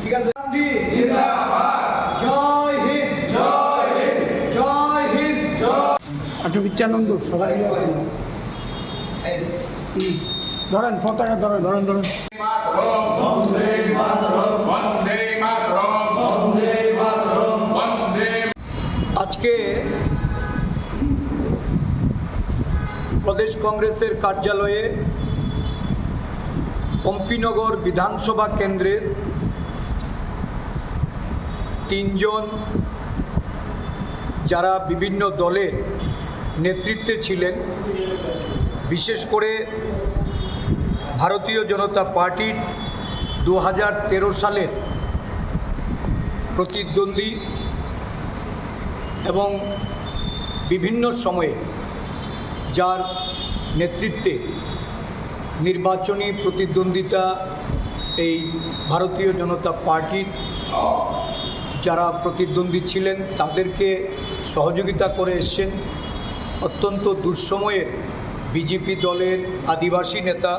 ঠিক আছে, জয় হিন্দ, জয় হিন্দ, জয় হিন্দ। আনন্দ সবাই ধরেন পতাকা ধরেন ধরেন ধরেন আজকে প্রদেশ কংগ্রেসের কার্যালয়ে পম্পিনগর বিধানসভা কেন্দ্রের 3 জন যারা বিভিন্ন দলের নেতৃত্বে ছিলেন, বিশেষ করে ভারতীয় জনতা পার্টির 2013 সালের প্রতিদ্বন্দ্বী এবং বিভিন্ন সময়ে যার নেতৃত্বে নির্বাচনী প্রতিদ্বন্দ্বিতা এই ভারতীয় জনতা পার্টির যারা প্রতিদ্বন্দ্বী ছিলেন তাদেরকে সহযোগিতা করে এসছেন। অত্যন্ত দুঃসময়ের বিজেপি দলের আদিবাসী নেতা